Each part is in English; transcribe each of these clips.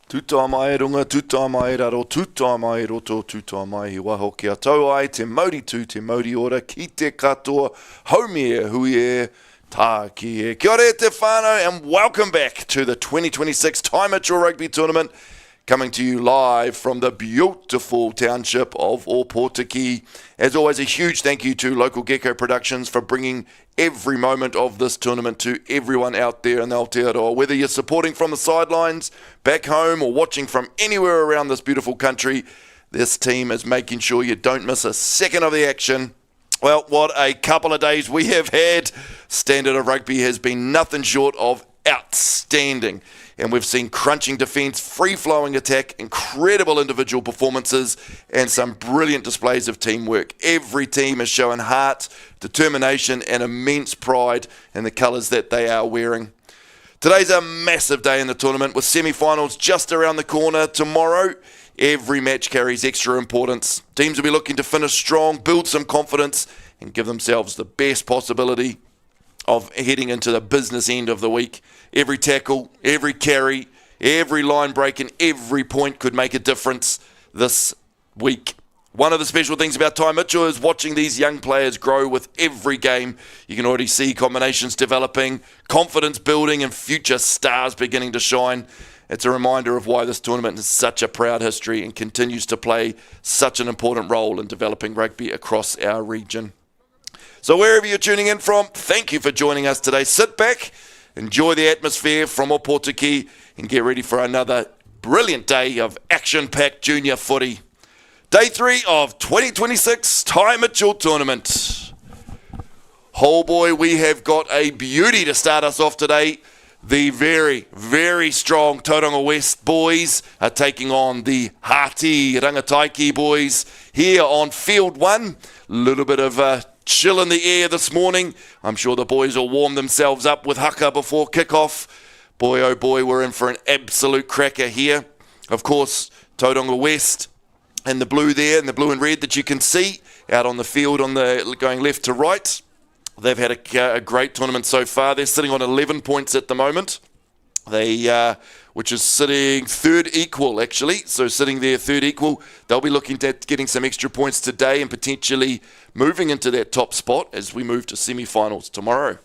Tūtā mai runga, tūtā mai raro, tūtā mai roto, tūtā mai he waho kia tau ai, te mauri tū, te mauri ora, ki te katoa, haumie, hui e, tā ki e. Kia ora te whānau, and welcome back to the 2026 Tauranga Rugby Tournament, coming to you live from the beautiful township of Aotearoa. As always, a huge thank you to Local Gecko Productions for bringing every moment of this tournament to everyone out there in Aotearoa. Whether you're supporting from the sidelines, back home, or watching from anywhere around this beautiful country, this team is making sure you don't miss a second of the action. Well, what a couple of days we have had. Standard of Rugby has been nothing short of outstanding. And we've seen crunching defence, free-flowing attack, incredible individual performances, and some brilliant displays of teamwork. Every team is showing heart, determination, and immense pride in the colours that they are wearing. Today's a massive day in the tournament, with semi-finals just around the corner tomorrow. Every match carries extra importance. Teams will be looking to finish strong, build some confidence, and give themselves the best possibility of heading into the business end of the week. Every tackle, every carry, every line break, and every point could make a difference this week. One of the special things about Ty Mitchell is watching these young players grow with every game. You can already see combinations developing, confidence building, and future stars beginning to shine. It's a reminder of why this tournament has such a proud history and continues to play such an important role in developing rugby across our region. So wherever you're tuning in from, thank you for joining us today. Sit back, enjoy the atmosphere from Aotearoa, and get ready for another brilliant day of action-packed junior footy. Day 3 of 2026 Ty Mitchell Tournament. Oh boy, we have got a beauty to start us off today. The very, very strong Tauranga West boys are taking on the hearty Rangitaiki boys here on field 1. A little bit of chill in the air this morning. I'm sure the boys will warm themselves up with haka before kickoff. Boy, oh boy, we're in for an absolute cracker here. Of course, Tauranga West and the blue there, and the blue and red that you can see out on the field on the going left to right. They've had a great tournament so far. They're sitting on 11 points at the moment. Which is sitting third equal, actually. So sitting there third equal. They'll be looking at getting some extra points today and potentially moving into that top spot as we move to semi-finals tomorrow.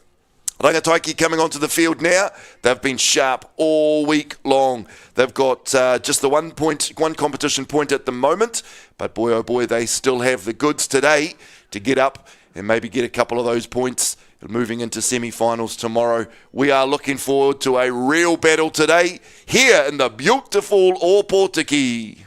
Rangitaiki coming onto the field now. They've been sharp all week long. They've got just the one competition point at the moment. But boy, oh boy, they still have the goods today to get up and maybe get a couple of those points moving into semi-finals tomorrow. We are looking forward to a real battle today here in the beautiful Aotearoa. Te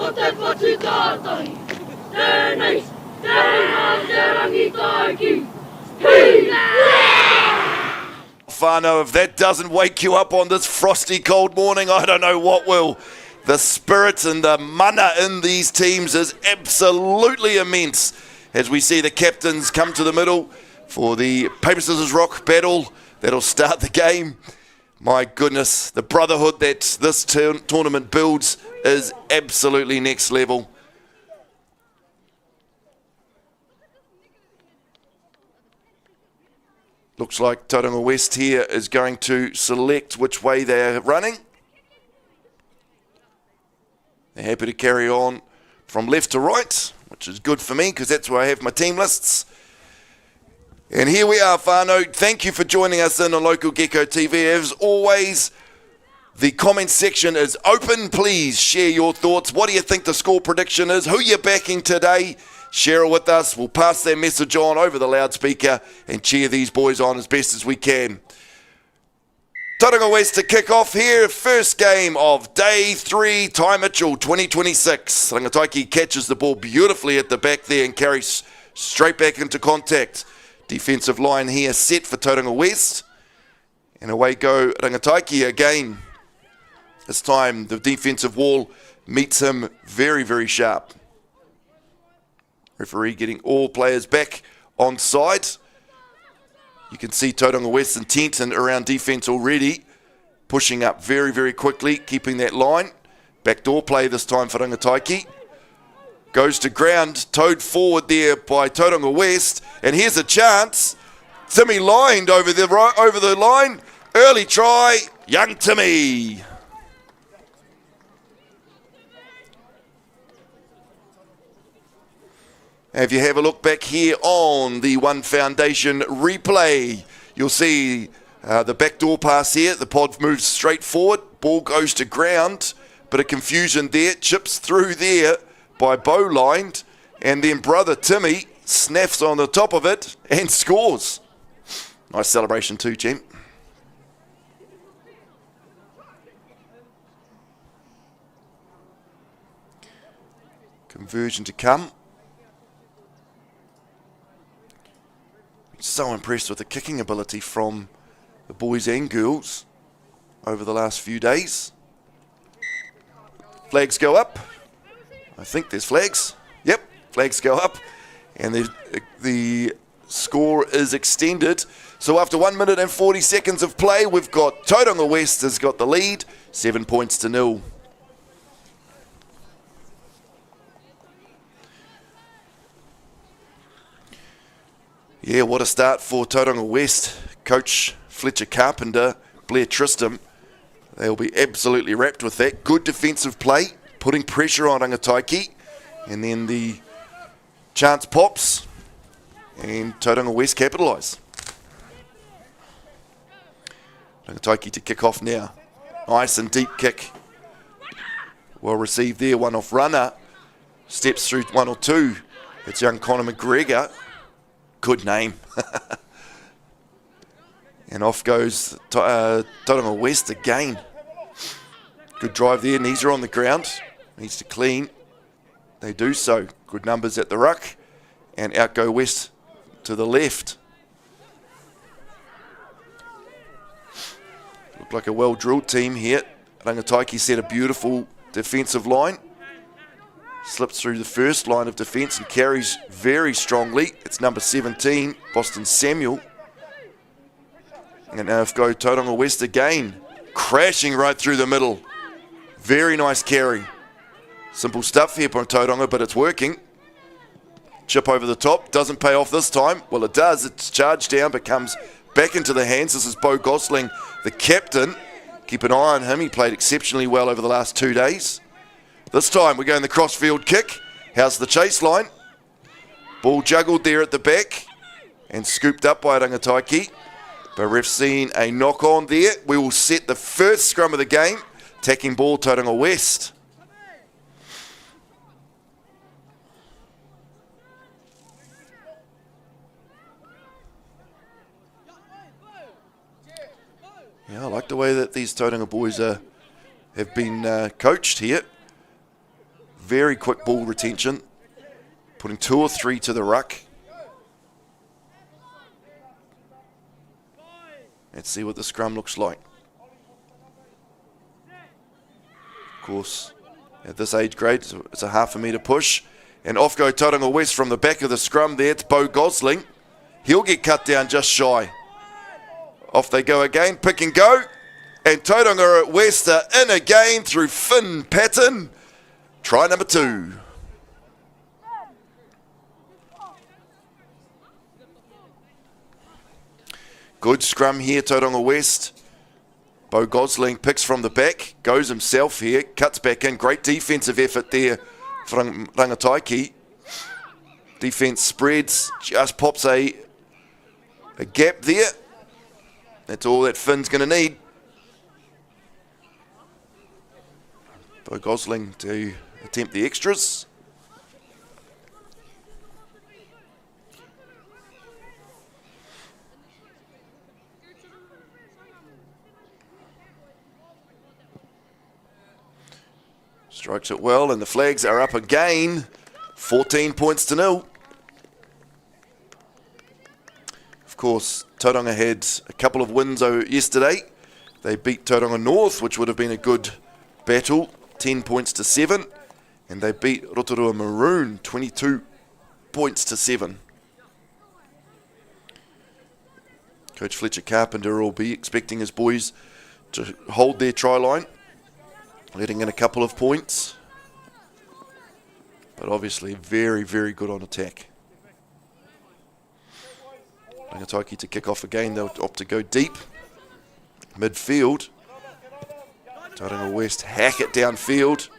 o te whatu tātai. Tēnei, tēnei te Rangitaiki. Whānau, if that doesn't wake you up on this frosty cold morning, I don't know what will. The spirit and the mana in these teams is absolutely immense as we see the captains come to the middle for the paper, scissors, rock battle that'll start the game. My goodness, the brotherhood that this tournament builds is absolutely next level. Looks like Tauranga West here is going to select which way they're running. They're happy to carry on from left to right, which is good for me because that's where I have my team lists. And here we are, whānau. Thank you for joining us in on Local Gecko TV. As always, the comment section is open. Please share your thoughts. What do you think the score prediction is? Who you're backing today? Share it with us. We'll pass that message on over the loudspeaker and cheer these boys on as best as we can. Tauranga West to kick off here. First game of day 3, Ty Mitchell 2026. Rangitaiki catches the ball beautifully at the back there and carries straight back into contact. Defensive line here set for Tauranga West. And away go Rangitaiki again. This time the defensive wall meets him very, very sharp. Referee getting all players back on side. You can see Tauranga West's intent and around defence already. Pushing up very, very quickly, keeping that line. Backdoor play this time for Rangitaiki. Goes to ground, towed forward there by Tauranga West. And here's a chance. Timmy lined over the line. Early try, young Timmy. If you have a look back here on the One Foundation replay, you'll see the backdoor pass here. The pod moves straight forward. Ball goes to ground. Bit of confusion there. Chips through there by Bowlined. And then brother Timmy snaps on the top of it and scores. Nice celebration too, champ. Conversion to come. So impressed with the kicking ability from the boys and girls over the last few days. Flags go up. I think there's flags. Yep, flags go up. And the score is extended. So after 1 minute and 40 seconds of play, we've got Tauranga West has got the lead, 7 points to 0. Yeah, what a start for Tauranga West. Coach Fletcher Carpenter, Blair Tristram, they'll be absolutely wrapped with that. Good defensive play, putting pressure on Rangitaiki. And then the chance pops, and Tauranga West capitalise. Rangitaiki to kick off now. Nice and deep kick. Well received there, one off runner. Steps through 1 or 2. It's young Conor McGregor. Good name. And off goes Tauranga West again. Good drive there. Knees are on the ground. Needs to clean. They do so. Good numbers at the ruck. And out go West to the left. Looked like a well-drilled team here. Rangitaiki set a beautiful defensive line. Slips through the first line of defence and carries very strongly. It's number 17, Boston Samuel. And now if go Tauranga West again. Crashing right through the middle. Very nice carry. Simple stuff here from Tauranga, but it's working. Chip over the top. Doesn't pay off this time. Well, it does. It's charged down, but comes back into the hands. This is Bo Gosling, the captain. Keep an eye on him. He played exceptionally well over the last 2 days. This time we're going the crossfield kick. How's the chase line? Ball juggled there at the back and scooped up by Rangitaiki. But ref's seen a knock on there. We will set the first scrum of the game. Attacking ball, Tauranga West. Yeah, I like the way that these Tauranga boys have been coached here. Very quick ball retention. Putting 2 or 3 to the ruck. Let's see what the scrum looks like. Of course, at this age grade, it's a half a metre push. And off go Tauranga West from the back of the scrum there. It's Beau Gosling. He'll get cut down just shy. Off they go again, pick and go. And Tauranga West are in again through Finn Patton. Try number 2. Good scrum here, Tauranga West. Beau Gosling picks from the back, goes himself here, cuts back in. Great defensive effort there from Rangitaiki. Defense spreads, just pops a gap there. That's all that Finn's going to need. Beau Gosling to attempt the extras. Strikes it well, and the flags are up again. 14 points to 0. Of course, Tauranga had a couple of wins yesterday. They beat Tauranga North, which would have been a good battle, 10 points to 7. And they beat Rotorua Maroon, 22 points to 7. Coach Fletcher Carpenter will be expecting his boys to hold their try line, letting in a couple of points, but obviously very, very good on attack. Rangitaiki to kick off again. They'll opt to go deep. Midfield. Tauranga West hack it downfield.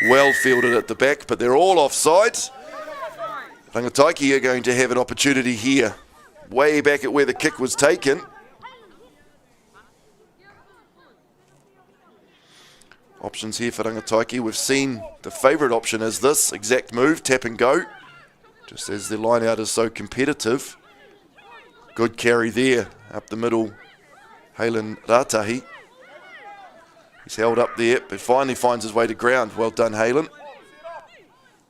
Well fielded at the back, but they're all offside. Rangitaiki are going to have an opportunity here. Way back at where the kick was taken. Options here for Rangitaiki. We've seen the favourite option is this exact move, tap and go. Just as the line out is so competitive. Good carry there, up the middle, Halen Ratahi. He's held up there, but finally finds his way to ground. Well done, Halen.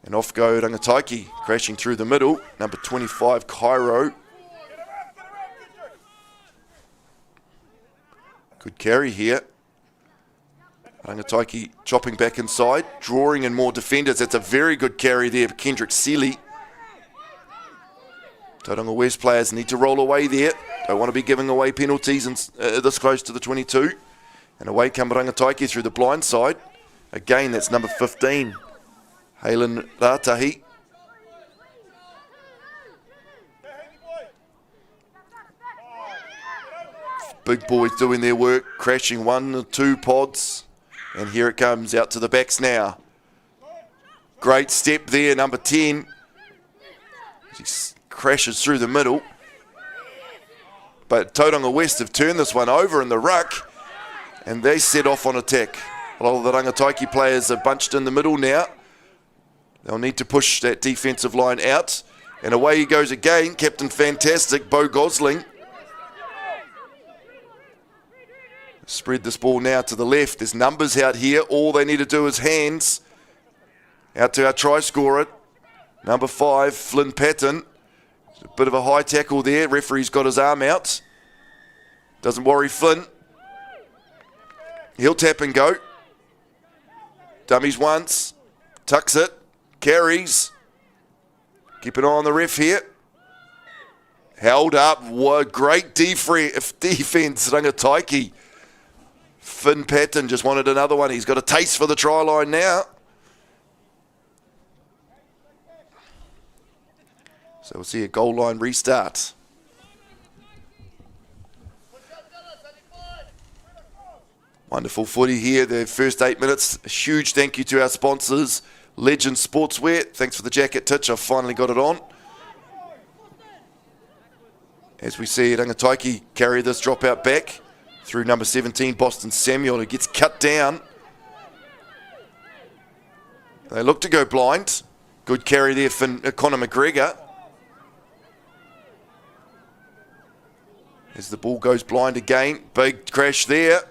And off go Rangitaiki, crashing through the middle. Number 25, Cairo. Good carry here. Rangitaiki chopping back inside, drawing in more defenders. That's a very good carry there for Kendrick Seeley. Tauranga West players need to roll away there. Don't want to be giving away penalties this close to the 22. And away come Rangitaiki through the blind side. Again, that's number 15, Halen Ratahi. Big boys doing their work, crashing 1 or 2 pods. And here it comes out to the backs now. Great step there, number 10. He crashes through the middle. But Tauranga West have turned this one over in the ruck. And they set off on attack. A lot of the Rangitaiki players are bunched in the middle now. They'll need to push that defensive line out. And away he goes again, Captain Fantastic, Beau Gosling. Spread this ball now to the left. There's numbers out here. All they need to do is hands. Out to our try scorer, number 5, Flynn Patton. A bit of a high tackle there. Referee's got his arm out. Doesn't worry Flynn. He'll tap and go. Dummies once. Tucks it. Carries. Keep an eye on the ref here. Held up. What great defense, Rangitaiki. Finn Patton just wanted another one. He's got a taste for the try line now. So we'll see a goal line restart. Wonderful footy here, the first 8 minutes. A huge thank you to our sponsors, Legend Sportswear. Thanks for the jacket, Titch. I've finally got it on. As we see Rangitaiki carry this dropout back through number 17, Boston Samuel, who gets cut down. They look to go blind. Good carry there for Conor McGregor. As the ball goes blind again. Big crash there.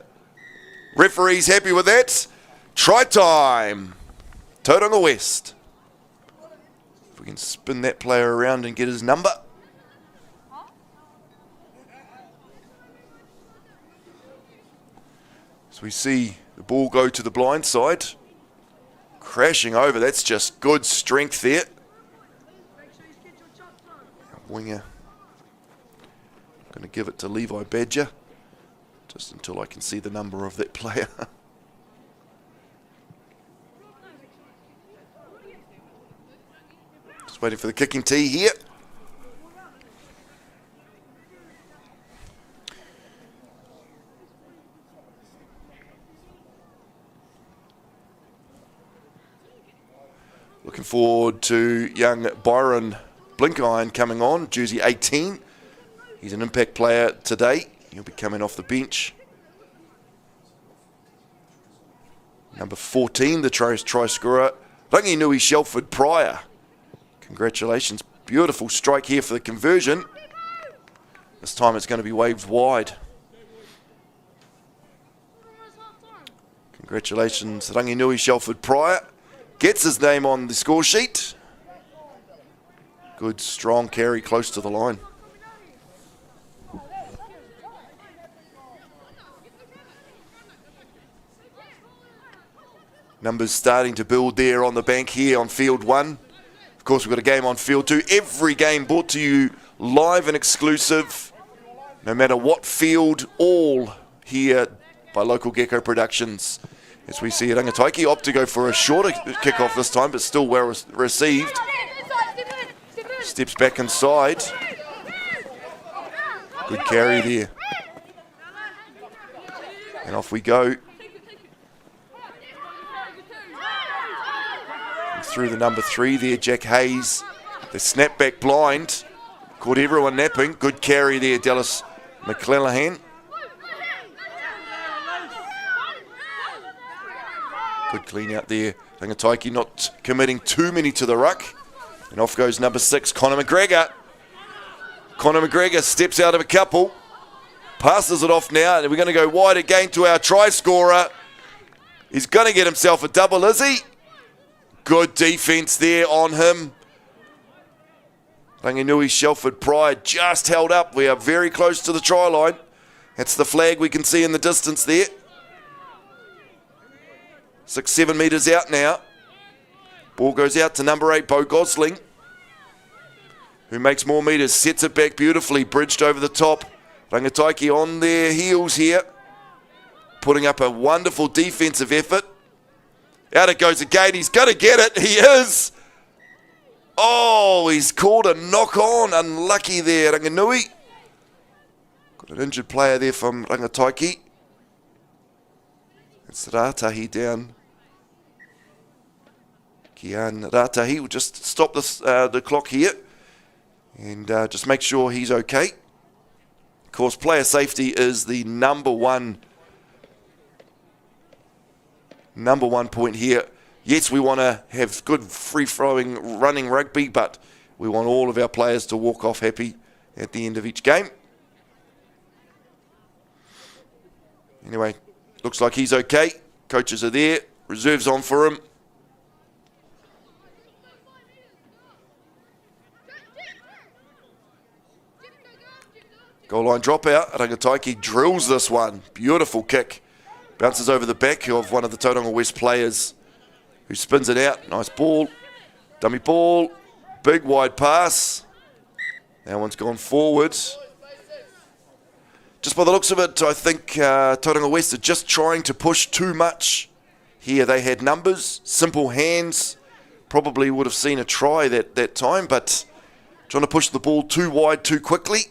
Referee's happy with that. Try time. Tauranga West. If we can spin that player around and get his number. So we see the ball go to the blind side. Crashing over. That's just good strength there. Winger. Going to give it to Levi Badger. Just until I can see the number of that player. Just waiting for the kicking tee here. Looking forward to young Byron Blinkiron coming on, jersey 18. He's an impact player today. He'll be coming off the bench. Number 14, the try scorer, Ranginui Shelford Pryor. Congratulations. Beautiful strike here for the conversion. This time it's going to be waved wide. Congratulations, Ranginui Shelford Pryor. Gets his name on the score sheet. Good, strong carry close to the line. Numbers starting to build there on the bank here on field 1. Of course, we've got a game on field 2. Every game brought to you live and exclusive, no matter what field, all here by Local Gecko Productions. As we see Rangitaiki opt to go for a shorter kickoff this time, but still well received. Steps back inside. Good carry there. And off we go. Through the number 3 there, Jack Hayes. The snap back blind. Caught everyone napping. Good carry there, Dallas McClellan. Good clean out there. Rangitaiki not committing too many to the ruck. And off goes number 6, Conor McGregor. Conor McGregor steps out of a couple. Passes it off now. And we're going to go wide again to our try scorer. He's going to get himself a double, is he? Good defence there on him. Ranginui Shelford Pride just held up. We are very close to the try line. That's the flag we can see in the distance there. 6-7 metres out now. Ball goes out to number 8, Bo Gosling, who makes more metres, sets it back beautifully, bridged over the top. Rangitaiki on their heels here, putting up a wonderful defensive effort. Out it goes again. He's going to get it. He is. Oh, he's called a knock on. Unlucky there, Ranginui. Got an injured player there from Rangitaiki. It's Ratahi down. Kian Ratahi will just stop this, the clock here and just make sure he's okay. Of course, player safety is the number one point here. Yes, we want to have good free-flowing running rugby, but we want all of our players to walk off happy at the end of each game. Anyway, looks like he's okay. Coaches are there. Reserves on for him. Goal line dropout. Rangitaiki drills this one. Beautiful kick. Bounces over the back of one of the Tauranga West players, who spins it out. Nice ball. Dummy ball. Big wide pass. That one's gone forward. Just by the looks of it, I think Tauranga West are just trying to push too much here. They had numbers, simple hands. Probably would have seen a try that time, but trying to push the ball too wide too quickly.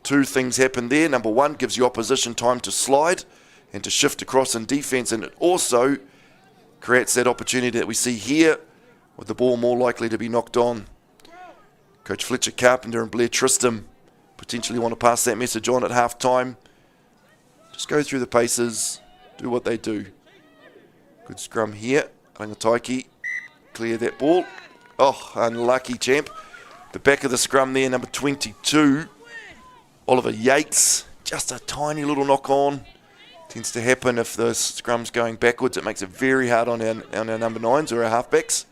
Two things happen there. Number one, gives the opposition time to slide and to shift across in defence, and it also creates that opportunity that we see here with the ball more likely to be knocked on. Coach Fletcher Carpenter and Blair Tristram potentially want to pass that message on at half-time. Just go through the paces, do what they do. Good scrum here. Rangitaiki clear that ball. Oh, unlucky, champ. The back of the scrum there, number 22, Oliver Yates. Just a tiny little knock on. Tends to happen if the scrum's going backwards. It makes it very hard on our number 9s or our halfbacks.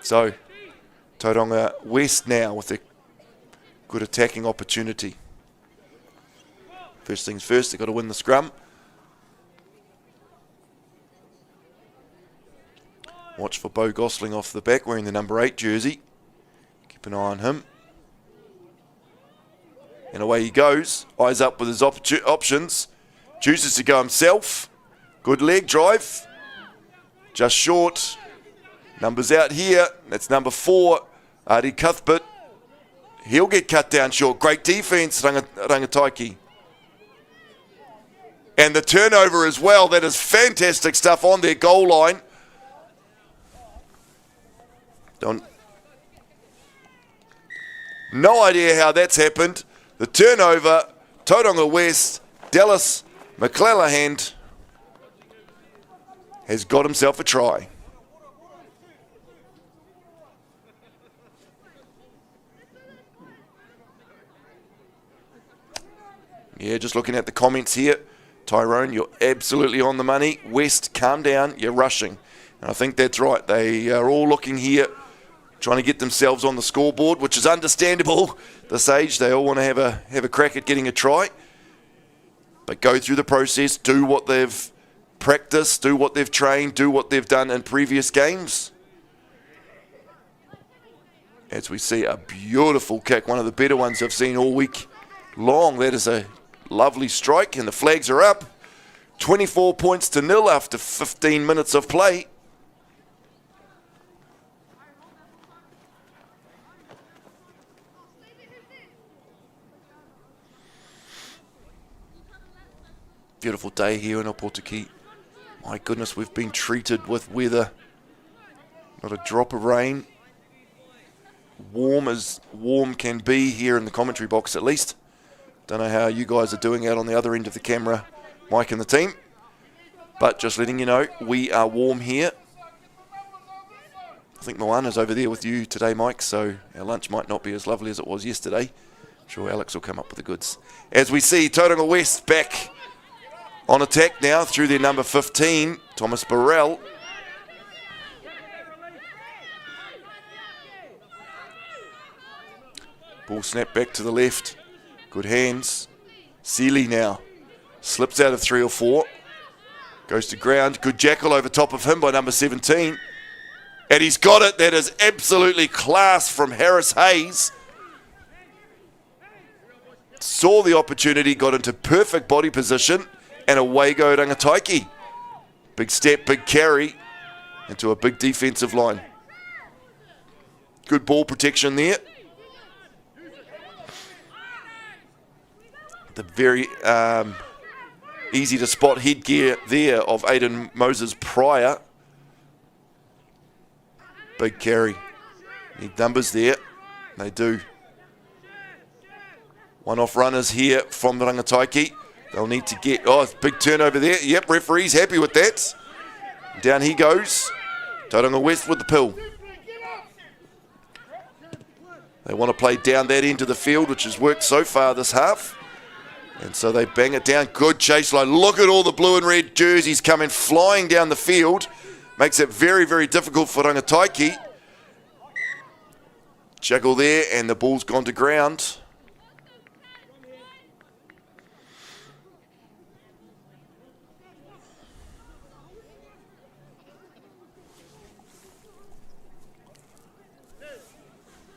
So, Tauranga West now with a good attacking opportunity. First things first, they've got to win the scrum. Watch for Bo Gosling off the back, wearing the number 8 jersey. Keep an eye on him. And away he goes. Eyes up with his options. Chooses to go himself. Good leg drive. Just short. Numbers out here. That's number 4. Ari Cuthbert. He'll get cut down short. Great defence, Rangitaiki. And the turnover as well. That is fantastic stuff on their goal line. No idea how that's happened. The turnover, Tauranga West, Dallas McClelland has got himself a try. Yeah, just looking at the comments here. Tyrone, you're absolutely on the money. West, calm down, you're rushing. And I think that's right. They are all looking here, trying to get themselves on the scoreboard, which is understandable. This age, they all want to have a crack at getting a try. But go through the process, do what they've practiced, do what they've trained, do what they've done in previous games. As we see a beautiful kick, one of the better ones I've seen all week long. That is a lovely strike, and the flags are up. 24 points to 0 after 15 minutes of play. Beautiful day here in Aotearoa. My goodness, we've been treated with weather. Not a drop of rain. Warm as warm can be here in the commentary box at least. Don't know how you guys are doing out on the other end of the camera, Mike and the team. But just letting you know, we are warm here. I think Moana's over there with you today, Mike, so our lunch might not be as lovely as it was yesterday. I'm sure Alex will come up with the goods. As we see Tauranga West back on attack now through their number 15, Thomas Burrell. Ball snapped back to the left. Good hands. Seeley now slips out of 3 or 4. Goes to ground. Good jackal over top of him by number 17. And he's got it. That is absolutely class from Harris Hayes. Saw the opportunity, got into perfect body position, and away go Rangitaiki. Big step, big carry into a big defensive line. Good ball protection there. The very easy to spot headgear there of Aidan Moses Pryor. Big carry. Need numbers there. They do. One-off runners here from the Rangitaiki. They'll need to get... Oh, big turnover there. Yep, referee's happy with that. Down he goes. Tauranga West with the pill. They want to play down that end of the field, which has worked so far this half. And so they bang it down. Good chase line. Look at all the blue and red jerseys coming flying down the field. Makes it very, very difficult for Rangitaiki. Juggle there, and the ball's gone to ground.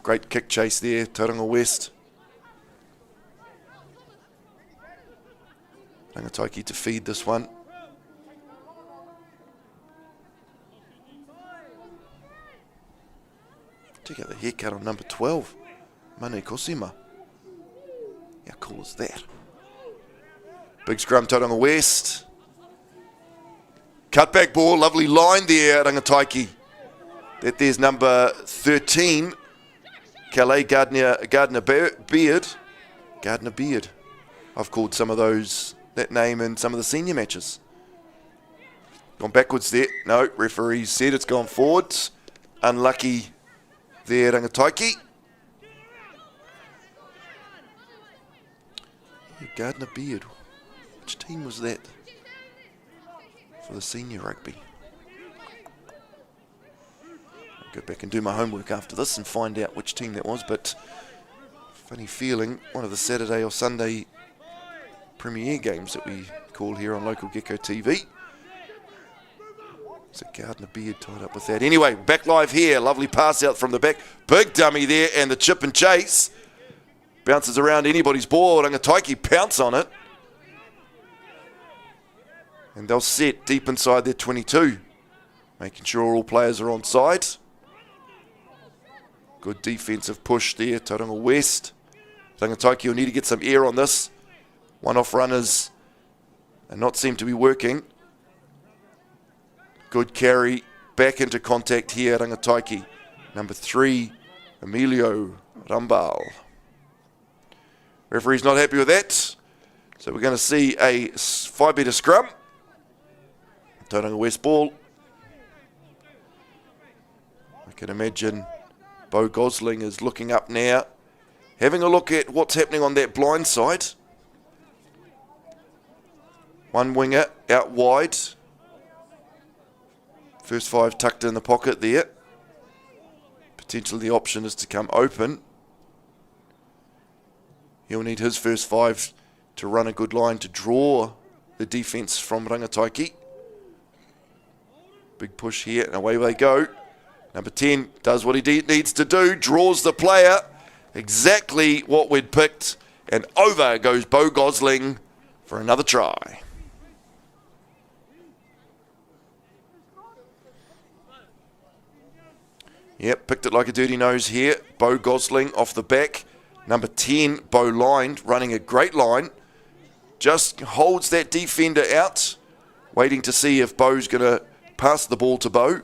Great kick chase there, Tauranga West. Rangitaiki to feed this one. Check out the haircut on number 12. Mane Kosima. How cool is that? Big scrum, Tauranga West. Cutback ball, lovely line there, Rangitaiki. That there's number 13. Calais Gardner Beard. Gardner Beard. I've called some of those that name in some of the senior matches. Gone backwards there. No, referee said it's gone forwards. Unlucky there, Rangitaiki. Gardner Beard. Which team was that for the senior rugby? I'll go back and do my homework after this and find out which team that was, but funny feeling one of the Saturday or Sunday premiere games that we call here on Local Gecko TV. So Gardner Beard tied up with that. Anyway, back live here. Lovely pass out from the back. Big dummy there, and the chip and chase. Bounces around anybody's ball. Rangitaiki pounce on it. And they'll set deep inside their 22. Making sure all players are on side. Good defensive push there, Tauranga West. Rangitaiki will need to get some air on this. One-off runners and not seem to be working. Good carry, back into contact here, Rangitaiki. Number 3, Emilio Rambal. Referee's not happy with that. So we're going to see a 5-metre scrum. Tauranga West ball. I can imagine Beau Gosling is looking up now, having a look at what's happening on that blind side. One winger out wide. First 5 tucked in the pocket there. Potentially the option is to come open. He'll need his first 5 to run a good line to draw the defence from Rangitaiki. Big push here and away they go. Number 10 does what he needs to do, draws the player. Exactly what we'd picked. And over goes Beau Gosling for another try. Yep, picked it like a dirty nose here. Beau Gosling off the back. Number 10, Beau lined, running a great line. Just holds that defender out, waiting to see if Beau's going to pass the ball to Beau.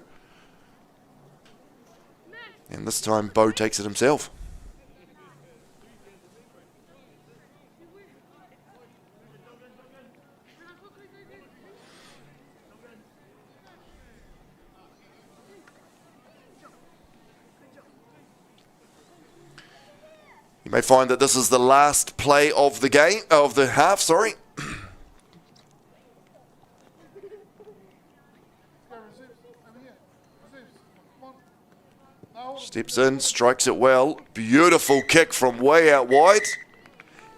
And this time, Beau takes it himself. You may find that this is the last play of the game, of the half, sorry. Steps in, strikes it well. Beautiful kick from way out wide.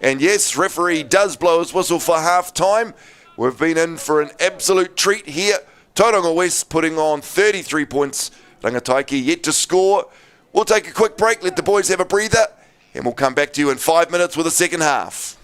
And yes, referee does blow his whistle for half time. We've been in for an absolute treat here. Tauranga West putting on 33 points. Rangitaiki yet to score. We'll take a quick break, let the boys have a breather. And we'll come back to you in 5 minutes with the second half.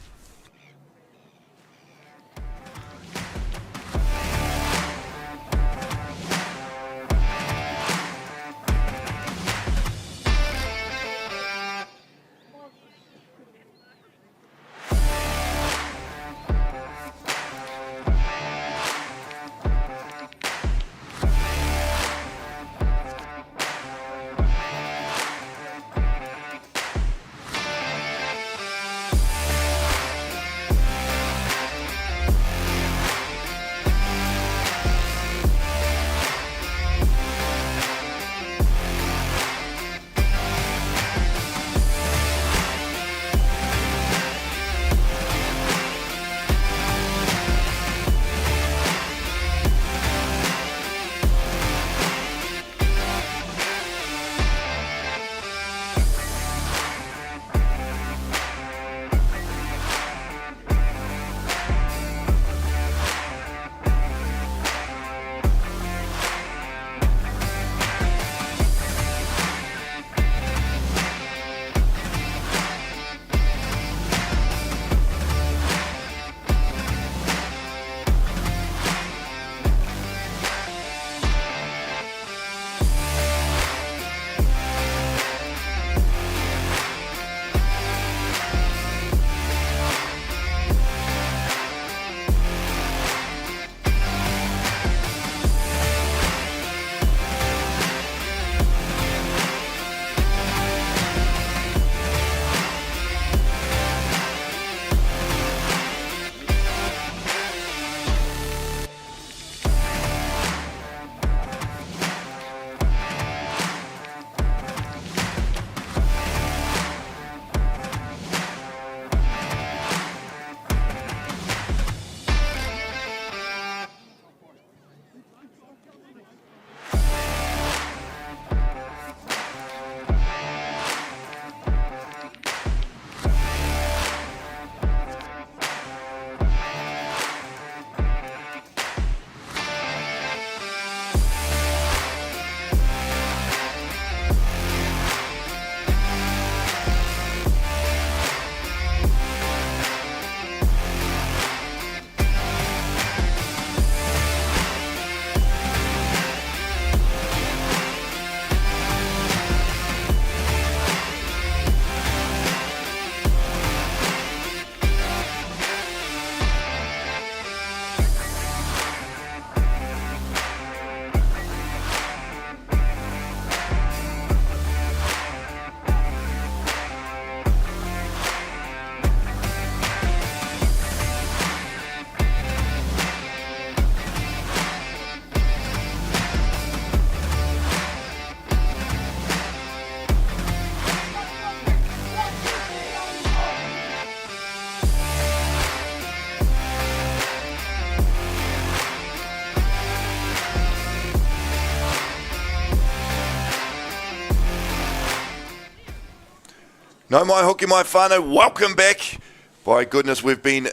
No mai hoki mai whānau, welcome back. By goodness, we've been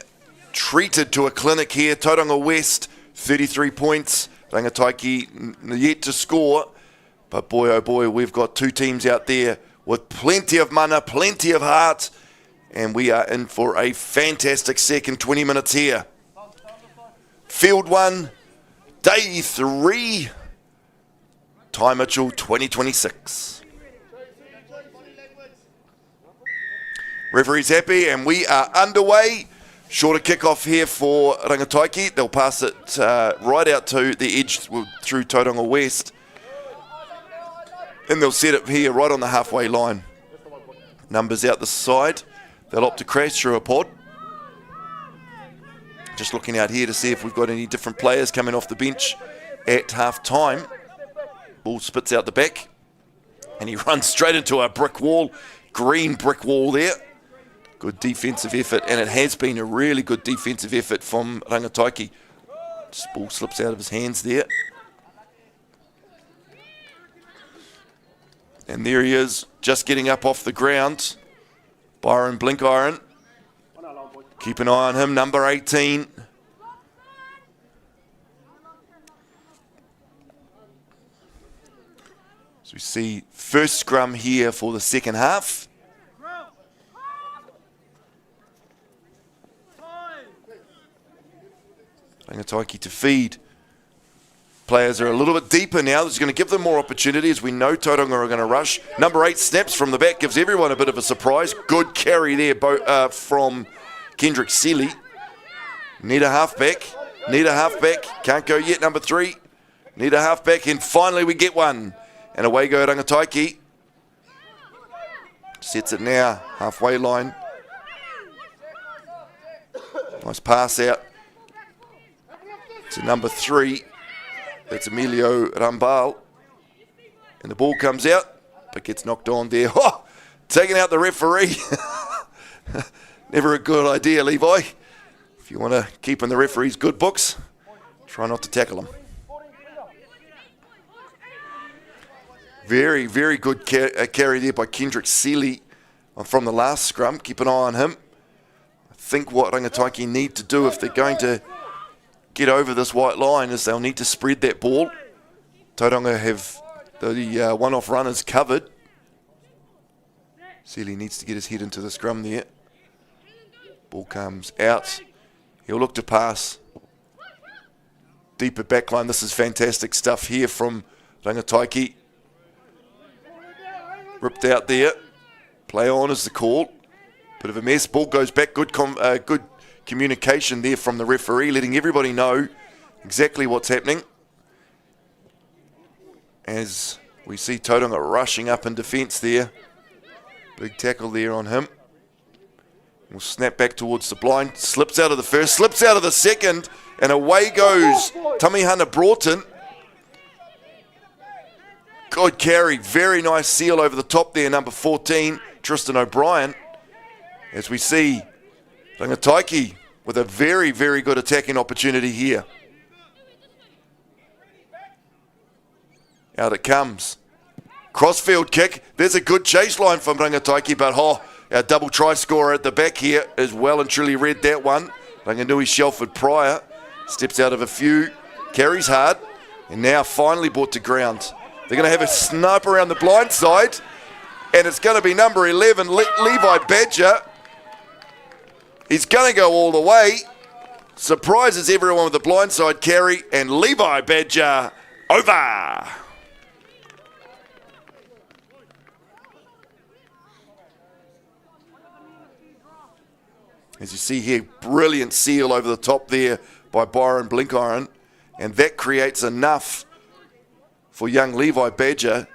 treated to a clinic here. Tauranga West, 33 points. Rangitaiki yet to score. But boy, oh boy, we've got two teams out there with plenty of mana, plenty of heart. And we are in for a fantastic second 20 minutes here. Field 1, Day 3, Ty Mitchell 2026. Referee's happy and we are underway. Shorter kickoff here for Rangitaiki. They'll pass it right out to the edge through Tauranga West. And they'll set it here right on the halfway line. Numbers out the side. They'll opt to crash through a pod. Just looking out here to see if we've got any different players coming off the bench at half time. Ball spits out the back. And he runs straight into a brick wall. Green brick wall there. Good defensive effort, and it has been a really good defensive effort from Rangitaiki. Just ball slips out of his hands there. And there he is, just getting up off the ground. Byron Blinkiron. Keep an eye on him, number 18. So we see first scrum here for the second half. Rangitaiki to feed. Players are a little bit deeper now. This is going to give them more opportunity as we know Tauranga are going to rush. Number 8 snaps from the back, gives everyone a bit of a surprise. Good carry there from Kendrick Seeley. Need a halfback. Need a halfback. Can't go yet, number 3. Need a halfback, and finally we get one. And away go Rangitaiki. Sets it now, halfway line. Nice pass out to number 3. That's Emilio Rambal. And the ball comes out, but gets knocked on there. Oh, taking out the referee. Never a good idea, Levi. If you want to keep in the referee's good books, try not to tackle him. Very, very good carry there by Kendrick Seeley from the last scrum. Keep an eye on him. I think what Rangitaiki need to do if they're going to get over this white line is they'll need to spread that ball. Tauranga have the one-off runners covered. Seeley needs to get his head into the scrum there. Ball comes out. He'll look to pass. Deeper backline. This is fantastic stuff here from Rangitaiki. Ripped out there. Play on is the call. Bit of a mess. Ball goes back. Good communication there from the referee, letting everybody know exactly what's happening. As we see Tauranga rushing up in defence there. Big tackle there on him. We'll snap back towards the blind. Slips out of the first, slips out of the second, and away goes Tamihana Broughton. Good carry, very nice seal over the top there, number 14, Tristan O'Brien. As we see Rangitaiki with a very, very good attacking opportunity here. Out it comes. Crossfield kick. There's a good chase line from Rangitaiki, but our double try scorer at the back here is well and truly read that one. Ranganui Shelford Pryor steps out of a few, carries hard, and now finally brought to ground. They're going to have a snipe around the blind side, and it's going to be number 11, Levi Badger. He's going to go all the way. Surprises everyone with the blindside carry, and Levi Badger over. As you see here, brilliant seal over the top there by Byron Blinkiron, and that creates enough for young Levi Badger.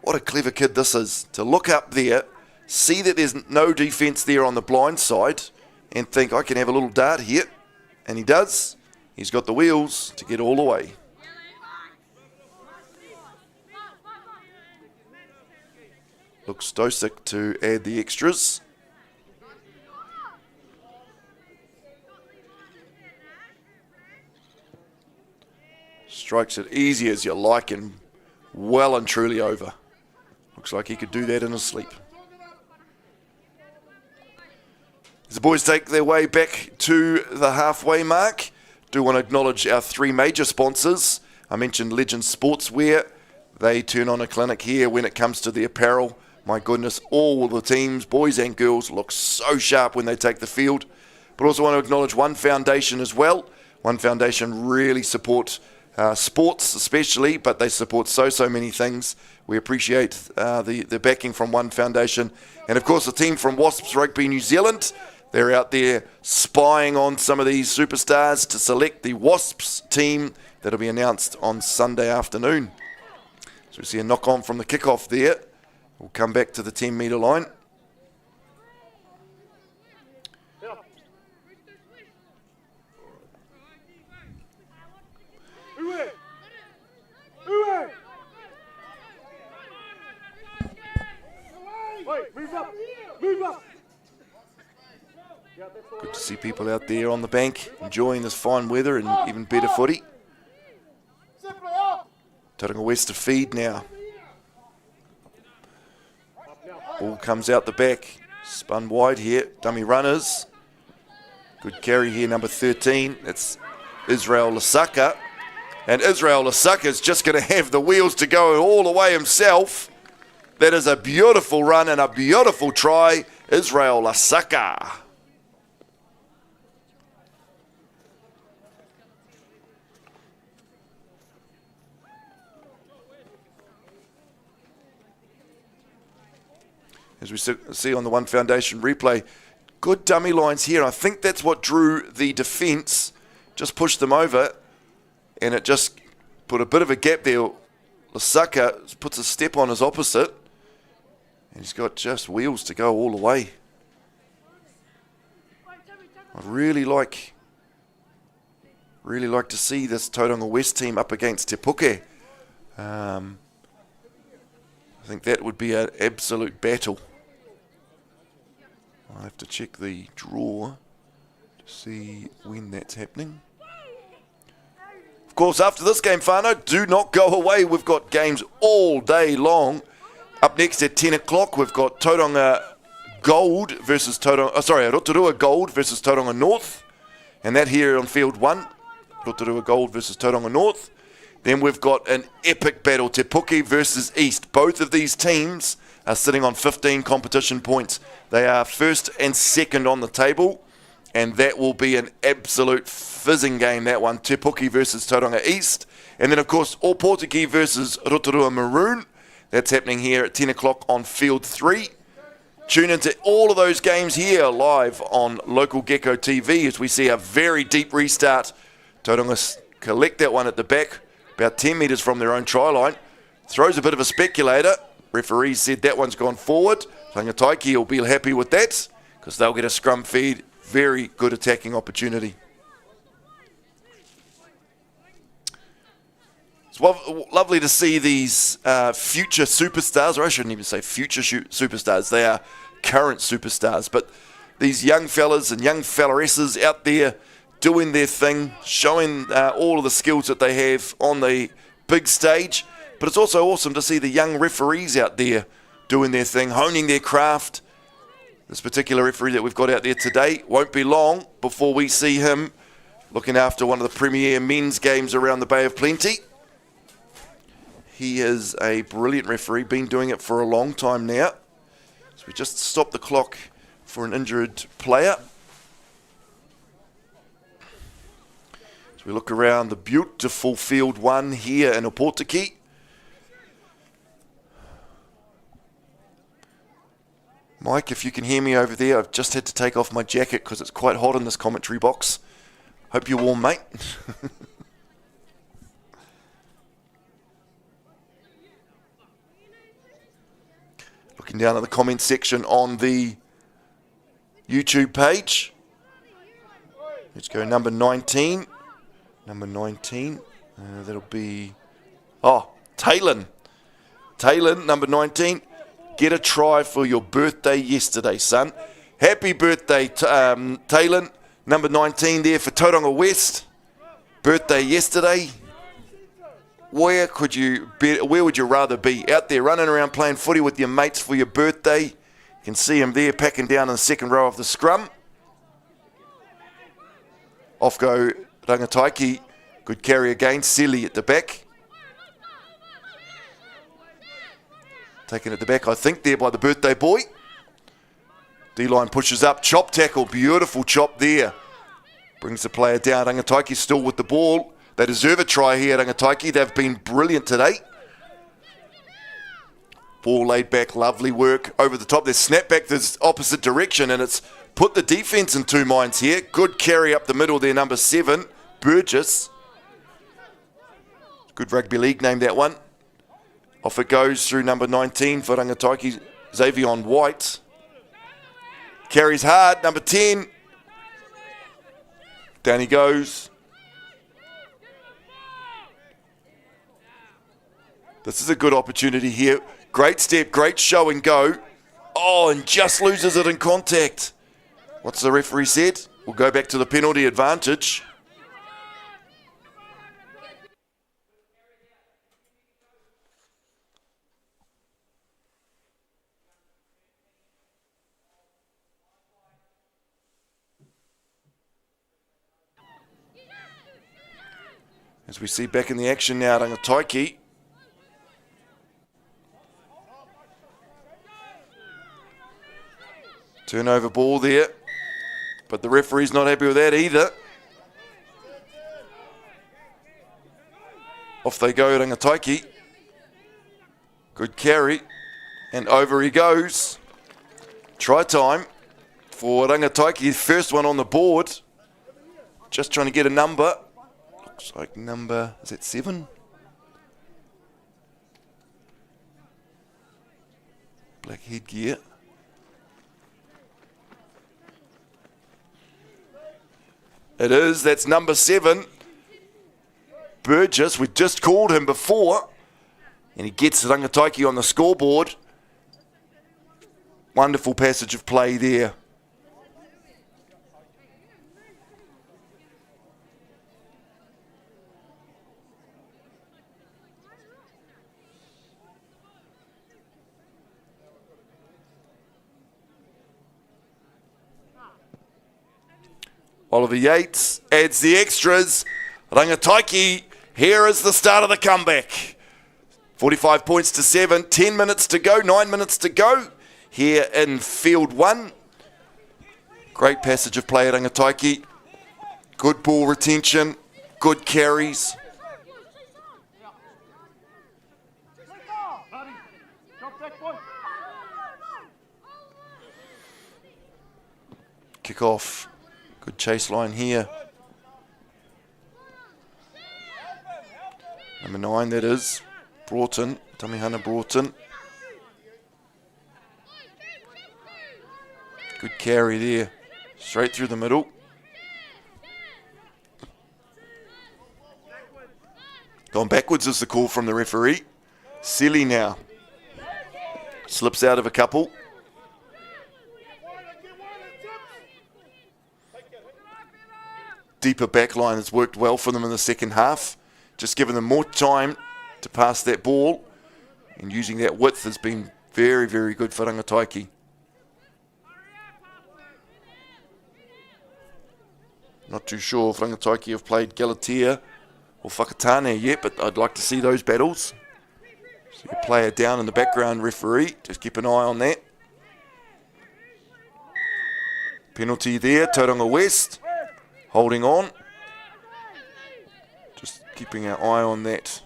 What a clever kid this is, to look up there, see that there's no defence there on the blind side, and think, I can have a little dart here. And he does. He's got the wheels to get all the way. Looks Stosic to add the extras. Strikes it easy as you like and well and truly over. Looks like he could do that in his sleep. As the boys take their way back to the halfway mark, do want to acknowledge our 3 major sponsors. I mentioned Legend Sportswear. They turn on a clinic here when it comes to the apparel. My goodness, all the teams, boys and girls, look so sharp when they take the field. But also want to acknowledge One Foundation as well. One Foundation really support sports especially, but they support so many things. We appreciate the backing from One Foundation. And of course the team from Wasps Rugby New Zealand. They're out there spying on some of these superstars to select the Wasps team that'll be announced on Sunday afternoon. So we see a knock on from the kickoff there. We'll come back to the 10-metre line. Good to see people out there on the bank enjoying this fine weather and even better footy. Tauranga West to feed now. Ball comes out the back, spun wide here, dummy runners. Good carry here, number 13. That's Israel Lasaka. And Israel Lasaka is just going to have the wheels to go all the way himself. That is a beautiful run and a beautiful try, Israel Lasaka. As we see on the One Foundation replay, good dummy lines here. I think that's what drew the defence, just pushed them over, and it just put a bit of a gap there. Lasaka puts a step on his opposite, and he's got just wheels to go all the way. I'd really like to see this Tauranga West team up against Te Puke. I think that would be an absolute battle. I'll have to check the draw to see when that's happening. Of course, after this game, whānau, do not go away. We've got games all day long. Up next at 10 o'clock, we've got Tauranga Gold versus Rotorua Gold versus Tauranga North. And that here on field 1, Rotorua Gold versus Tauranga North. Then we've got an epic battle, Te Puke versus East. Both of these teams are sitting on 15 competition points. They are first and second on the table, and that will be an absolute fizzing game, that one. Te Puke versus Tauranga East. And then, of course, Aotearoa versus Rotorua Maroon. That's happening here at 10 o'clock on field 3. Tune into all of those games here live on Local Gecko TV as we see a very deep restart. Tauranga collect that one at the back, about 10 metres from their own try line. Throws a bit of a speculator. Referee said that one's gone forward. Rangitaiki will be happy with that because they'll get a scrum feed. Very good attacking opportunity. It's lovely to see these future superstars, or I shouldn't even say future superstars. They are current superstars. But these young fellas and young fellaresses out there doing their thing, showing all of the skills that they have on the big stage. But it's also awesome to see the young referees out there doing their thing, honing their craft. This particular referee that we've got out there today won't be long before we see him looking after one of the premier men's games around the Bay of Plenty. He is a brilliant referee, been doing it for a long time now. So we just stopped the clock for an injured player. So we look around the beautiful field 1 here in Aotearoa. Mike, if you can hear me over there, I've just had to take off my jacket because it's quite hot in this commentary box. Hope you're warm, mate. Looking down at the comment section on the YouTube page. Let's go number 19. Number 19. That'll be... Taylin. Taylin, number 19. Get a try for your birthday yesterday, son. Happy birthday, Taylin. Number 19 there for Tauranga West. Birthday yesterday. Where would you rather be? Out there running around playing footy with your mates for your birthday. You can see him there packing down in the second row of the scrum. Off go Rangitaiki. Good carry again. Silly at the back. Taken at the back, I think, there by the birthday boy. D-line pushes up. Chop tackle. Beautiful chop there. Brings the player down. Rangitaiki still with the ball. They deserve a try here, Rangitaiki. They've been brilliant today. Ball laid back. Lovely work. Over the top. There's snap back this opposite direction, and it's put the defence in two minds here. Good carry up the middle there, number 7, Burgess. Good rugby league name, that one. Off it goes through number 19 for Rangitaiki, Xavier White. Carries hard, number 10. Down he goes. This is a good opportunity here. Great step, great show and go. Oh, and just loses it in contact. What's the referee said? We'll go back to the penalty advantage. As we see back in the action now, Rangitaiki. Turnover ball there, but the referee's not happy with that either. Off they go, Rangitaiki. Good carry, and over he goes. Try time for Rangitaiki, first one on the board. Just trying to get a number. Looks like number, is that 7? Black headgear. It is, that's number 7. Burgess, we just called him before. And he gets Rangitaiki on the scoreboard. Wonderful passage of play there. Oliver Yates adds the extras. Rangitaiki, here is the start of the comeback. 45 points to 7, 10 minutes to go, 9 minutes to go here in field 1. Great passage of play at Rangitaiki. Good ball retention, good carries. Kick off. Good chase line here. Number 9, that is. Broughton. Tamihana Broughton. Good carry there. Straight through the middle. Gone backwards is the call from the referee. Silly now. Slips out of a couple. Deeper back line has worked well for them in the second half. Just giving them more time to pass that ball. And using that width has been very, very good for Rangitaiki. Not too sure if Rangitaiki have played Galatea or Whakatane yet, but I'd like to see those battles. See a player down in the background, referee. Just keep an eye on that. Penalty there, Tauranga West. Holding on. Just keeping our eye on that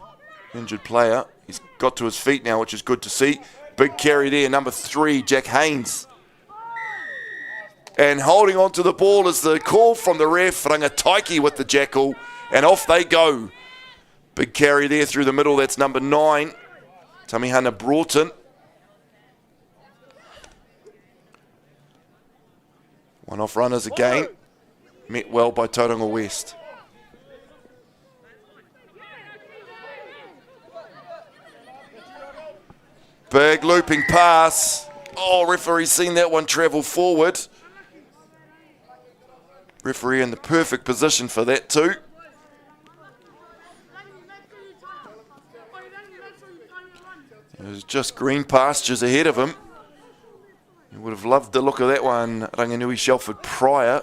injured player. He's got to his feet now, which is good to see. Big carry there, number 3, Jack Haynes. And holding on to the ball is the call from the ref. Rangitaiki with the jackal. And off they go. Big carry there through the middle. That's number 9, Tamihana Broughton. One off runners again. Met well by Tauranga West. Big looping pass. Oh, referee seen that one travel forward. Referee in the perfect position for that too. There's just green pastures ahead of him. You would have loved the look of that one, Ranganui Shelford prior.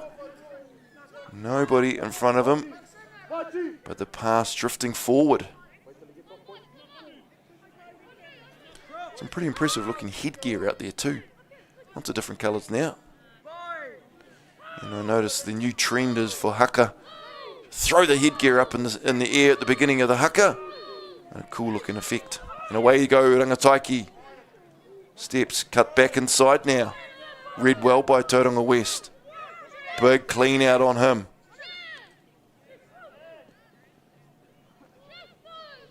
Nobody in front of him, but the pass drifting forward. Some pretty impressive looking headgear out there too. Lots of different colours now. And I noticed the new trend is for haka. Throw the headgear up in the air at the beginning of the haka. And a cool looking effect. And away you go, Rangitaiki. Steps cut back inside now. Read well by Tauranga West. Big clean out on him.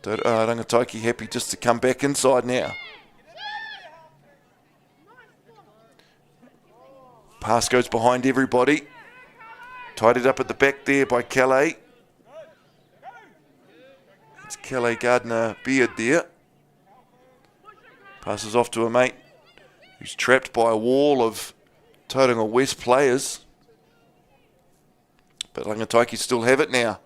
Rangitaiki happy just to come back inside now. Pass goes behind everybody. Tidied up at the back there by Calais. It's Calais Gardner Beard there. Passes off to a mate who's trapped by a wall of Tauranga West players. But Rangitaiki still have it now.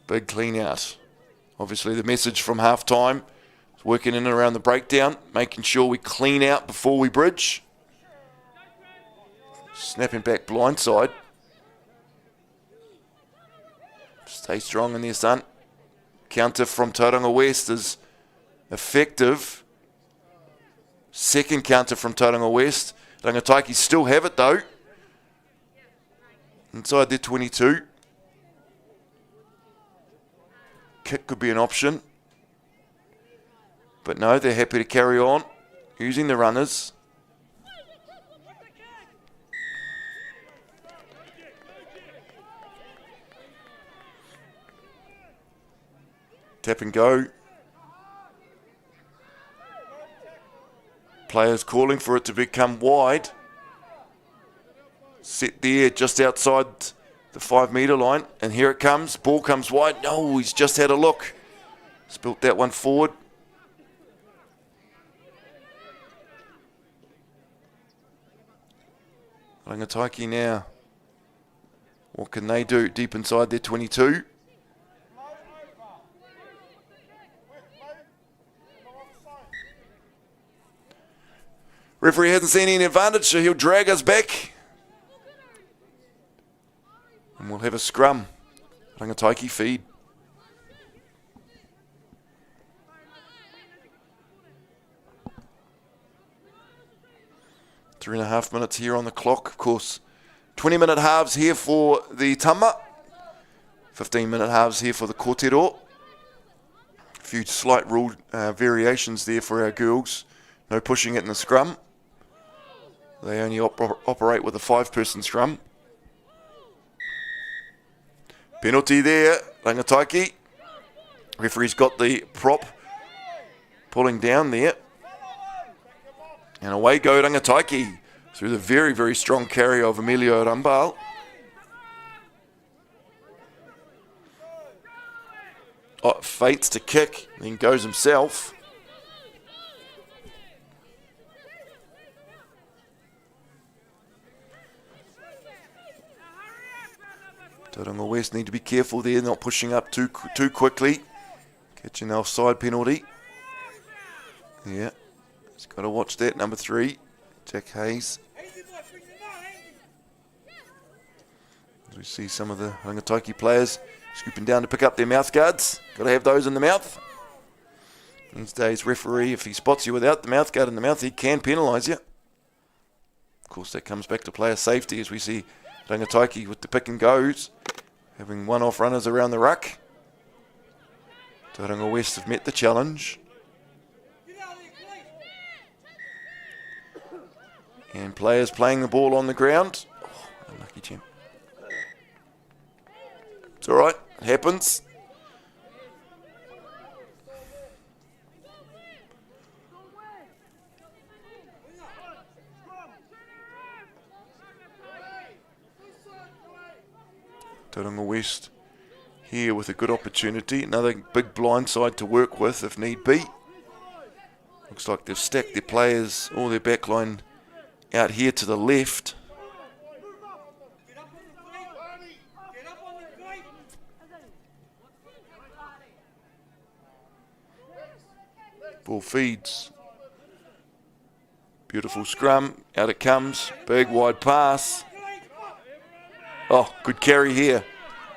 Big clean out. Obviously the message from half time is working in and around the breakdown, making sure we clean out before we bridge. Snapping back blindside. Stay strong in there, son. Counter from Tauranga West is effective. Second counter from Tauranga West. Rangitaiki still have it though. Inside their 22. Kick could be an option. But no, they're happy to carry on. Using the runners. Tap and go. Players calling for it to become wide. Set there just outside the 5 metre line. And here it comes. Ball comes wide. No, he's just had a look. Spilt that one forward. Rangitaiki now. What can they do deep inside their 22? Referee hasn't seen any advantage, so he'll drag us back. And we'll have a scrum. Rangitaiki feed. 3.5 minutes here on the clock, of course. 20-minute halves here for the Tama. 15-minute halves here for the Kōtero. A few slight rule variations there for our girls. No pushing it in the scrum. They only operate with a 5-person scrum. Penalty there, Rangitaiki. Referee's got the prop pulling down there. And away go Rangitaiki through the very, very strong carry of Emilio Rambal. Fates to kick, then goes himself. Tauranga West need to be careful there, not pushing up too quickly. Catching an offside penalty. Yeah, he's got to watch that. Number 3, Jack Hayes. As we see some of the Rangitaiki players scooping down to pick up their mouth guards. Got to have those in the mouth. These days, referee, if he spots you without the mouth guard in the mouth, he can penalise you. Of course, that comes back to player safety as we see Rangitaiki with the pick and goes, having one-off runners around the ruck. Tauranga West have met the challenge. And players playing the ball on the ground. Oh, unlucky champ. It's all right, it happens. Tauranga West here with a good opportunity. Another big blindside to work with if need be. Looks like they've stacked their players, all their backline out here to the left. Ball feeds. Beautiful scrum. Out it comes. Big wide pass. Oh, good carry here.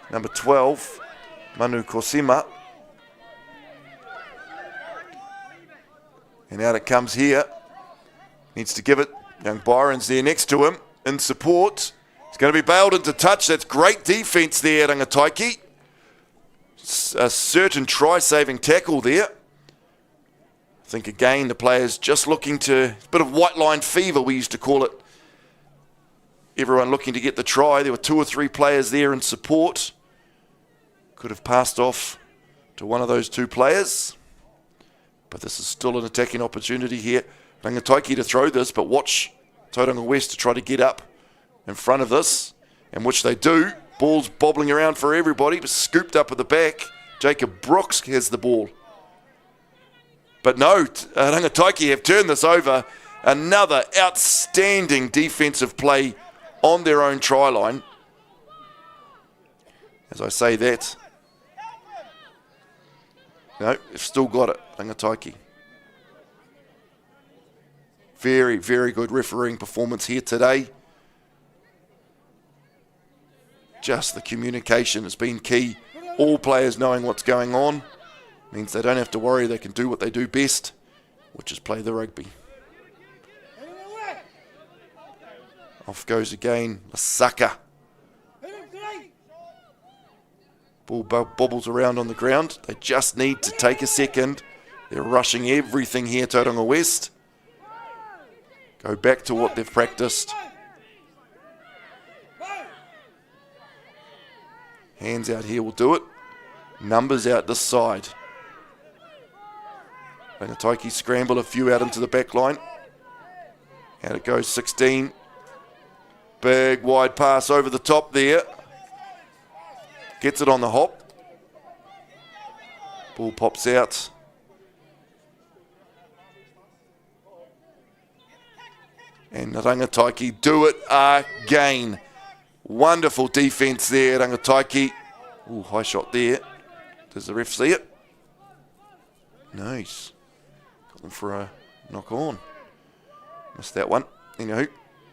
Number 12, Manu Kosima. And out it comes here. Needs to give it. Young Byron's there next to him in support. It's going to be bailed into touch. That's great defence there, Rangitaiki. A certain try-saving tackle there. I think again the players just looking to, a bit of white line fever we used to call it. Everyone looking to get the try. There were 2 or 3 players there in support. Could have passed off to one of those 2 players. But this is still an attacking opportunity here. Rangitaiki to throw this, but watch Tauranga West to try to get up in front of this, and which they do. Ball's bobbling around for everybody, but scooped up at the back. Jacob Brooks has the ball. But no, Rangitaiki have turned this over. Another outstanding defensive play on their own try line. As I say that, no, they've still got it, Rangitaiki. Very, very good refereeing performance here today. Just the communication has been key. All players knowing what's going on means they don't have to worry. They can do what they do best, which is play the rugby. Off goes again, Masaka. Ball bobbles around on the ground. They just need to take a second. They're rushing everything here, Tauranga West. Go back to what they've practiced. Hands out here will do it. Numbers out this side. Rangitaiki scramble a few out into the back line. Out it goes, 16. Big wide pass over the top there. Gets it on the hop. Ball pops out. And Rangitaiki do it again. Wonderful defence there, Rangitaiki. Ooh, high shot there. Does the ref see it? Nice. Got them for a knock on. Missed that one. Anywho,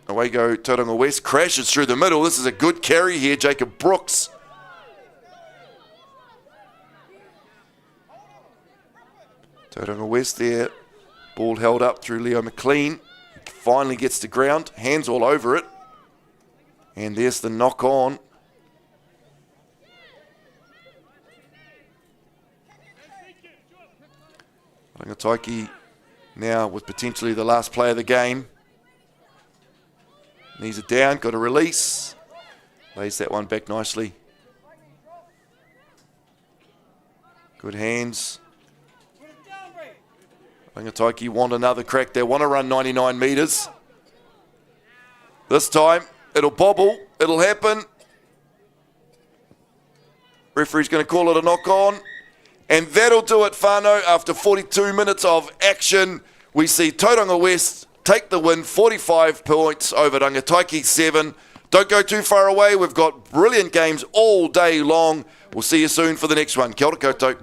away go Tauranga West. Crashes through the middle. This is a good carry here, Jacob Brooks. Tauranga West there. Ball held up through Leo McLean. Finally gets to ground. Hands all over it. And there's the knock on. Rangitaiki now with potentially the last play of the game. Knees it down, got a release. Lays that one back nicely. Good hands. Rangitaiki want another crack. They want to run 99 metres. This time, it'll bobble. It'll happen. Referee's going to call it a knock-on. And that'll do it, whānau. After 42 minutes of action, we see Tauranga West take the win, 45 points over Rangitaiki 7. Don't go too far away. We've got brilliant games all day long. We'll see you soon for the next one. Kia ora koutou.